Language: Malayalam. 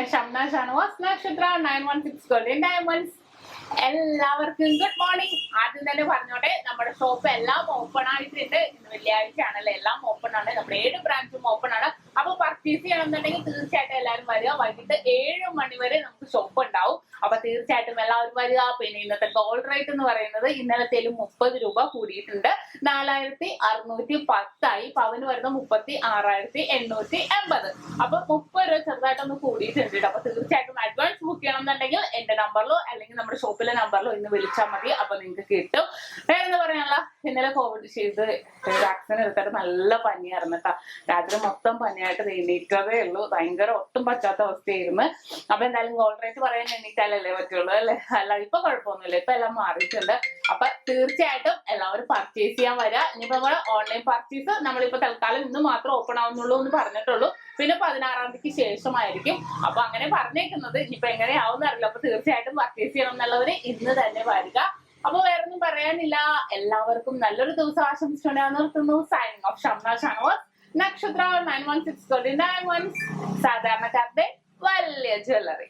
നക്ഷത്ര 916 ഗോൾഡൻ ഡയമണ്ട്സ്. എല്ലാവർക്കും ഗുഡ് മോർണിംഗ്. ആദ്യം തന്നെ പറഞ്ഞോട്ടെ, നമ്മുടെ ഷോപ്പ് എല്ലാം ഓപ്പൺ ആയിട്ടുണ്ട്. ഇന്ന് വെള്ളിയാഴ്ച ആണല്ലോ, എല്ലാം ഓപ്പൺ ആണ്. നമ്മുടെ 7 ബ്രാഞ്ചും ഓപ്പൺ ആണ്. അപ്പൊ പർച്ചേസ് ചെയ്യണമെന്നുണ്ടെങ്കിൽ തീർച്ചയായിട്ടും എല്ലാവരും വരിക. വൈകിട്ട് 7 മണി വരെ നമുക്ക് ഷോപ്പ് ഉണ്ടാവും. അപ്പൊ തീർച്ചയായിട്ടും എല്ലാവരും വരിക. പിന്നെ ഇന്നത്തെ ഗോൾഡ് റേറ്റ് എന്ന് പറയുന്നത് ഇന്നലത്തേലും 30 രൂപ കൂടിയിട്ടുണ്ട്. 4610 പവന് വരുന്ന 36,880. അപ്പൊ 30 രൂപ ചെറുതായിട്ടൊന്ന് കൂടിയിട്ടുണ്ട്. അപ്പൊ തീർച്ചയായിട്ടും അഡ്വാൻസ് ബുക്ക് ചെയ്യണം എന്നുണ്ടെങ്കിൽ എന്റെ നമ്പറിലോ അല്ലെങ്കിൽ നമ്മുടെ ഷോപ്പിലെ നമ്പറിലോ ഇന്ന് വിളിച്ചാൽ മതി. അപ്പൊ നിങ്ങൾക്ക് കിട്ടും. വേറെ എന്താ പറയാനുള്ള, ഇന്നലെ കോവിഡ് ചെയ്ത് വാക്സിൻ എടുത്തിട്ട് നല്ല പനിയായിരുന്നു കേട്ടോ. രാത്രി മൊത്തം പനിയായിട്ട് എണീറ്റതേ ഉള്ളൂ. ഭയങ്കര ഒട്ടും പറ്റാത്ത അവസ്ഥയായിരുന്നു. അപ്പൊ എന്തായാലും ഗോൾഡ് റേറ്റ് പറയാൻ എണീറ്റാലല്ലേ പറ്റുള്ളൂ അല്ലെ. അല്ല ഇപ്പൊ കുഴപ്പമൊന്നുമില്ല, ഇപ്പൊ എല്ലാം മാറിയിട്ടുണ്ട്. അപ്പൊ തീർച്ചയായിട്ടും എല്ലാവരും പർച്ചേസ് ചെയ്യാൻ വരാ. ഇനിയിപ്പോ നമ്മള് ഓൺലൈൻ പർച്ചേസ് നമ്മളിപ്പോ തൽക്കാലം ഇന്ന് മാത്രം ഓപ്പൺ ആവുന്നുള്ളൂ എന്ന് പറഞ്ഞിട്ടുള്ളൂ. പിന്നെ 16-ാം തീയതിക്ക് ശേഷമായിരിക്കും. അപ്പൊ അങ്ങനെ പറഞ്ഞേക്കുന്നത്. ഇനിയിപ്പോ എങ്ങനെയാവും അറിയില്ല. അപ്പൊ തീർച്ചയായിട്ടും പർച്ചേസ് ചെയ്യണം എന്നുള്ളവര് ഇന്ന് തന്നെ വരിക. അപ്പൊ വേറൊന്നും പറയാനില്ല. എല്ലാവർക്കും നല്ലൊരു ദിവസം ആശംസിച്ചുകൊണ്ട് നിർത്തുന്നു. സൈനിങ് ഓഫ് നക്ഷത്ര 916 ഗോൾഡൻ ഡയമണ്ട്സ്. സാധാരണക്കാരുടെ വലിയ ജ്വല്ലറി.